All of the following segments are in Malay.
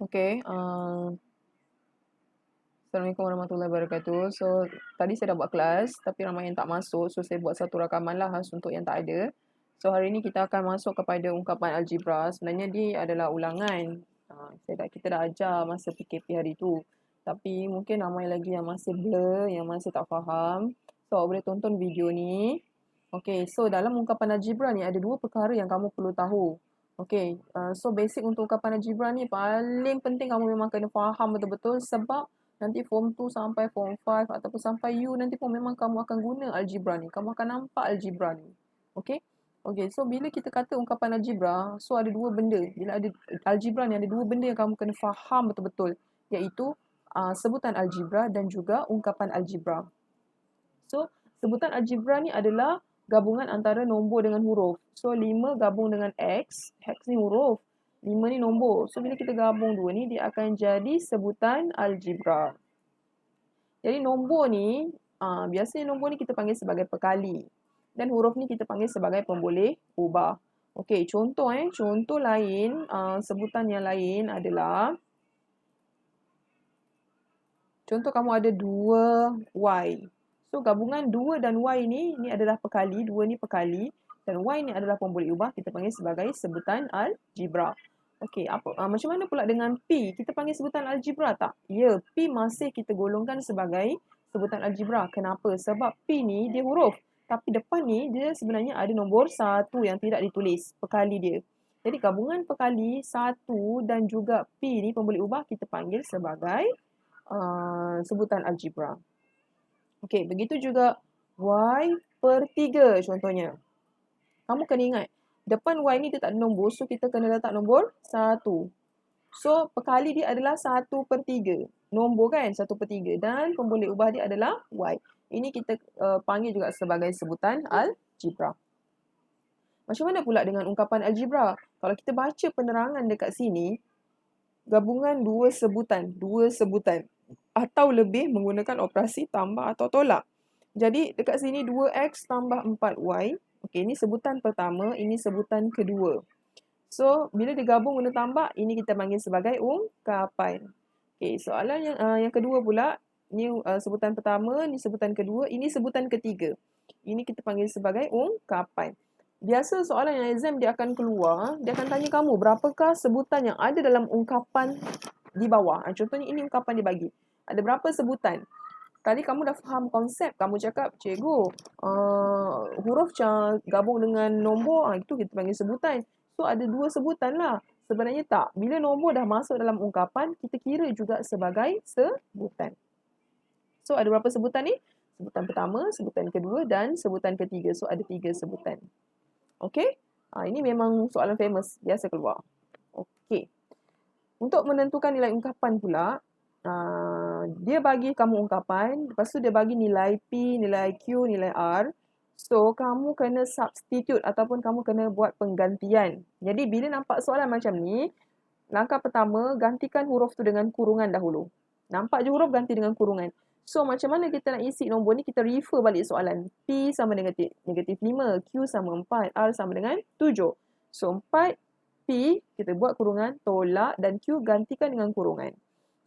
Okay. Assalamualaikum warahmatullahi wabarakatuh. So, tadi saya dah buat kelas, tapi ramai yang tak masuk. So, saya buat satu rakaman lah khas untuk yang tak ada. So, hari ni kita akan masuk kepada ungkapan algebra. Sebenarnya dia adalah ulangan. Kita dah ajar masa PKP hari tu. Tapi mungkin ramai lagi yang masih blur, yang masih tak faham. So, awak boleh tonton video ni. Okay, so dalam ungkapan algebra ni ada dua perkara yang kamu perlu tahu. Okay, so basic untuk ungkapan algebra ni paling penting kamu memang kena faham betul-betul sebab nanti form 2 sampai form 5 ataupun sampai U nanti pun memang kamu akan guna algebra ni. Kamu akan nampak algebra ni. Okay? Okay, so bila kita kata ungkapan algebra, so ada dua benda. Bila ada algebra ni ada dua benda yang kamu kena faham betul-betul. Iaitu sebutan algebra dan juga ungkapan algebra. So, sebutan algebra ni adalah gabungan antara nombor dengan huruf. So, 5 gabung dengan X. X ni huruf. 5 ni nombor. So, bila kita gabung dua ni, dia akan jadi sebutan algebra. Jadi, nombor ni, biasanya nombor ni kita panggil sebagai perkali. Dan huruf ni kita panggil sebagai pemboleh ubah. Okey, contoh contoh lain, sebutan yang lain adalah, contoh kamu ada 2Y. So, gabungan 2 dan Y ni adalah perkali, 2 ni perkali. Dan Y ni adalah pemboleh ubah, kita panggil sebagai sebutan algebra. Okey, macam mana pula dengan P? Kita panggil sebutan algebra tak? Ya, P masih kita golongkan sebagai sebutan algebra. Kenapa? Sebab P ni dia huruf. Tapi depan ni dia sebenarnya ada nombor 1 yang tidak ditulis, perkali dia. Jadi gabungan perkali 1 dan juga P ni pemboleh ubah kita panggil sebagai sebutan algebra. Okey, begitu juga Y per 3 contohnya. Kamu kena ingat, depan Y ni dia tak ada nombor, so kita kena letak nombor 1. So, perkali dia adalah 1 per 3. Nombor kan, 1 per 3. Dan pemboleh ubah dia adalah Y. Ini kita panggil juga sebagai sebutan algebra. Macam mana pula dengan ungkapan algebra? Kalau kita baca penerangan dekat sini, gabungan dua sebutan atau lebih menggunakan operasi tambah atau tolak. Jadi dekat sini 2x tambah 4y. Okey, ini sebutan pertama, ini sebutan kedua. So, bila digabung guna tambah, ini kita panggil sebagai ungkapan. Okey, soalan yang kedua pula, ini sebutan pertama, ini sebutan kedua, ini sebutan ketiga. Ini kita panggil sebagai ungkapan. Biasa soalan yang exam dia akan keluar, dia akan tanya kamu berapakah sebutan yang ada dalam ungkapan di bawah. Contohnya ini ungkapan dibagi. Ada berapa sebutan? Tadi kamu dah faham konsep, kamu cakap, cikgu, huruf gabung dengan nombor, itu kita panggil sebutan. So, ada dua sebutan lah. Sebenarnya tak. Bila nombor dah masuk dalam ungkapan, kita kira juga sebagai sebutan. So, ada berapa sebutan ni? Sebutan pertama, sebutan kedua dan sebutan ketiga. So, ada 3 sebutan. Okey? Ini memang soalan famous, biasa keluar. Okey. Untuk menentukan nilai ungkapan pula, dia bagi kamu ungkapan, lepas tu dia bagi nilai P, nilai Q, nilai R. So, kamu kena substitute ataupun kamu kena buat penggantian. Jadi, bila nampak soalan macam ni, langkah pertama, gantikan huruf tu dengan kurungan dahulu. Nampak je huruf, ganti dengan kurungan. So, macam mana kita nak isi nombor ni, kita refer balik soalan. P sama dengan negatif 5, Q sama 4, R sama dengan 7. So, 4, P, kita buat kurungan, tolak dan Q gantikan dengan kurungan.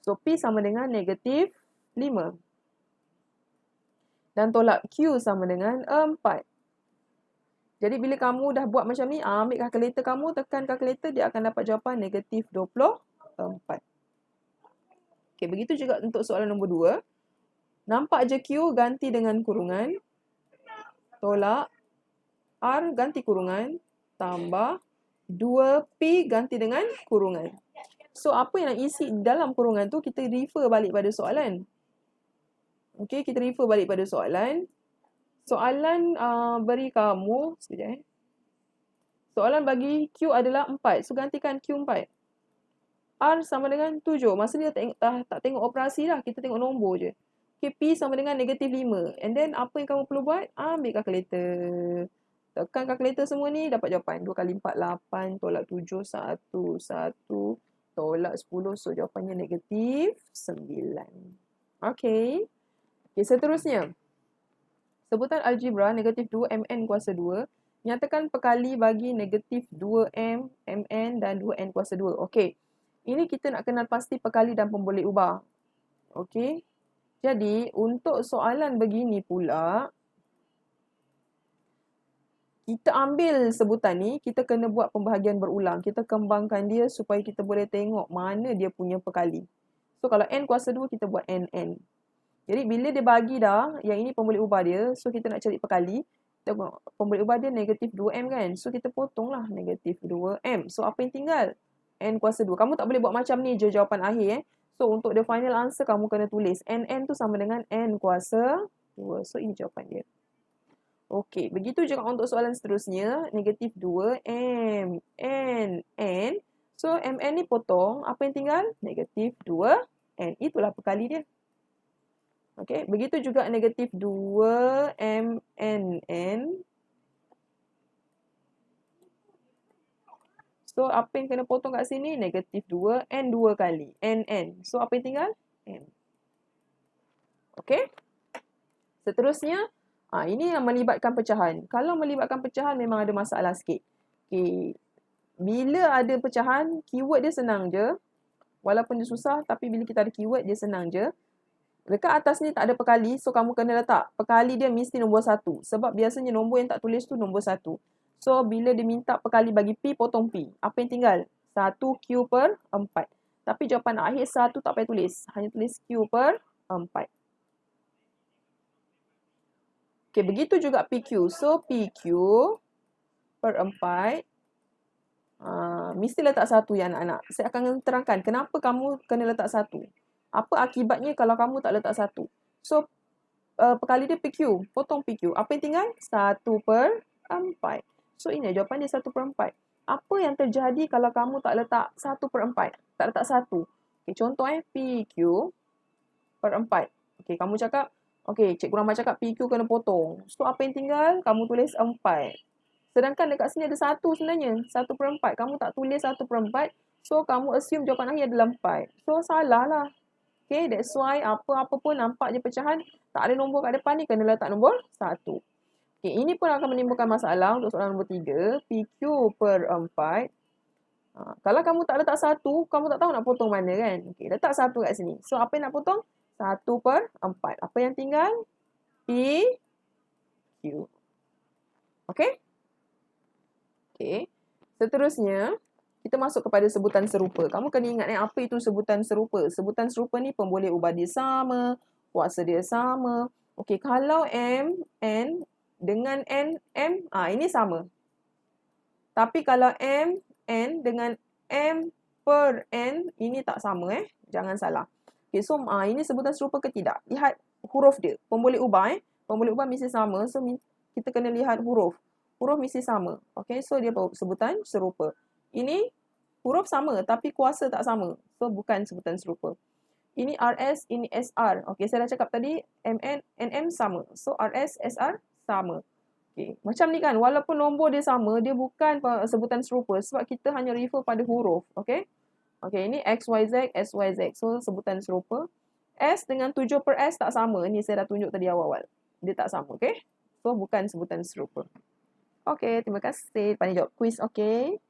So, P sama dengan negatif 5. Dan tolak Q sama dengan 4. Jadi, bila kamu dah buat macam ni, ambil kalkulator kamu, tekan kalkulator, dia akan dapat jawapan negatif 24. Okey, begitu juga untuk soalan nombor 2. Nampak je Q ganti dengan kurungan, tolak, R ganti kurungan, tambah 2P ganti dengan kurungan. So, apa yang nak isi dalam kurungan tu, kita refer balik pada soalan. Okey, kita refer balik pada soalan. Soalan beri kamu, sekejap Soalan bagi Q adalah 4. So, gantikan Q 4. R sama dengan 7. Masa dia tak tengok operasi dah, kita tengok nombor je. Okay, P sama dengan negatif 5. And then, apa yang kamu perlu buat? Ambil kalkulator. Tekan kalkulator semua ni, dapat jawapan. 2 kali 4, 8. Tolak 7, 1. 1. Tolak 10. So, jawapannya negatif 9. Okay. Okay, seterusnya. Sebutan algebra negatif 2mn kuasa 2. Nyatakan perkali bagi negatif 2m, mn dan 2n kuasa 2. Okay. Ini kita nak kenal pasti pekali dan pemboleh ubah. Okey. Jadi, untuk soalan begini pula, kita ambil sebutan ni, kita kena buat pembahagian berulang. Kita kembangkan dia supaya kita boleh tengok mana dia punya pekali. So, kalau n kuasa 2, kita buat nn. Jadi, bila dia bagi dah, yang ini pemboleh ubah dia, so kita nak cari pekali. Tengok, pemboleh ubah dia negatif 2m kan? So, kita potonglah negatif 2m. So, apa yang tinggal? N kuasa 2. Kamu tak boleh buat macam ni je jawapan akhir. So, untuk the final answer, kamu kena tulis. nn tu sama dengan n kuasa 2. So, ini jawapan dia. Okey, begitu juga untuk soalan seterusnya. Negatif 2m, n. So, mn ni potong. Apa yang tinggal? Negatif 2n. Itulah pekali dia. Okey, begitu juga negatif 2mnn. So, apa yang kena potong kat sini? Negatif 2n 2 kali. nn. So, apa yang tinggal? n. Okey? Seterusnya, ini yang melibatkan pecahan. Kalau melibatkan pecahan memang ada masalah sikit. Okey. Bila ada pecahan, keyword dia senang je. Walaupun dia susah, tapi bila kita ada keyword, dia senang je. Dekat atas ni tak ada pekali, so kamu kena letak. Pekali dia mesti nombor 1. Sebab biasanya nombor yang tak tulis tu nombor 1. So, bila dia minta pekali bagi P, potong P. Apa yang tinggal? 1Q per 4. Tapi jawapan akhir 1 tak payah tulis. Hanya tulis Q per 4. Okey, begitu juga PQ. So, PQ per 4. Mesti letak 1 ya anak-anak. Saya akan terangkan kenapa kamu kena letak 1. Apa akibatnya kalau kamu tak letak 1. So, pekali dia PQ. Potong PQ. Apa yang tinggal? 1 per 4. So, ini jawapan dia 1 per 4. Apa yang terjadi kalau kamu tak letak 1 per 4? Tak letak 1. Okay, contoh PQ per 4. Okay, kamu cakap, okay, Cikgu Rahmat cakap PQ kena potong. So, apa yang tinggal? Kamu tulis 4. Sedangkan dekat sini ada 1 sebenarnya. 1 per 4. Kamu tak tulis 1 per 4. So, kamu assume jawapan akhir adalah 4. So, salah lah. Okay, that's why apa-apa pun nampak je pecahan, tak ada nombor kat depan ni, kena letak nombor 1. Okay, ini pun akan menimbulkan masalah untuk soalan nombor 3. PQ per 4. Kalau kamu tak letak 1, kamu tak tahu nak potong mana kan? Okay, letak 1 kat sini. So, apa yang nak potong? 1 per 4. Apa yang tinggal? PQ. Okay? Okay. Seterusnya, kita masuk kepada sebutan serupa. Kamu kena ingat apa itu sebutan serupa. Sebutan serupa ni pemboleh ubah dia sama, kuasa dia sama. Okey, kalau M, N dengan N, M, ini sama. Tapi kalau M, N dengan M per N, ini tak sama Jangan salah. Okey, so ini sebutan serupa ke tidak? Lihat huruf dia. Pemboleh ubah Pemboleh ubah mesti sama. So kita kena lihat huruf. Huruf mesti sama. Okey, so dia sebutan serupa. Ini huruf sama tapi kuasa tak sama. So, bukan sebutan serupa. Ini RS, ini SR. Okey, saya dah cakap tadi MN, NM sama. So, RS, SR sama. Okey, macam ni kan, walaupun nombor dia sama, dia bukan sebutan serupa sebab kita hanya refer pada huruf. Okey? Okey, ini XYZ, SYZ. So, sebutan serupa. S dengan 7 per S tak sama. Ini saya dah tunjuk tadi awal-awal. Dia tak sama, okey? So, bukan sebutan serupa. Okey, terima kasih. Pandai jawab kuis, okey?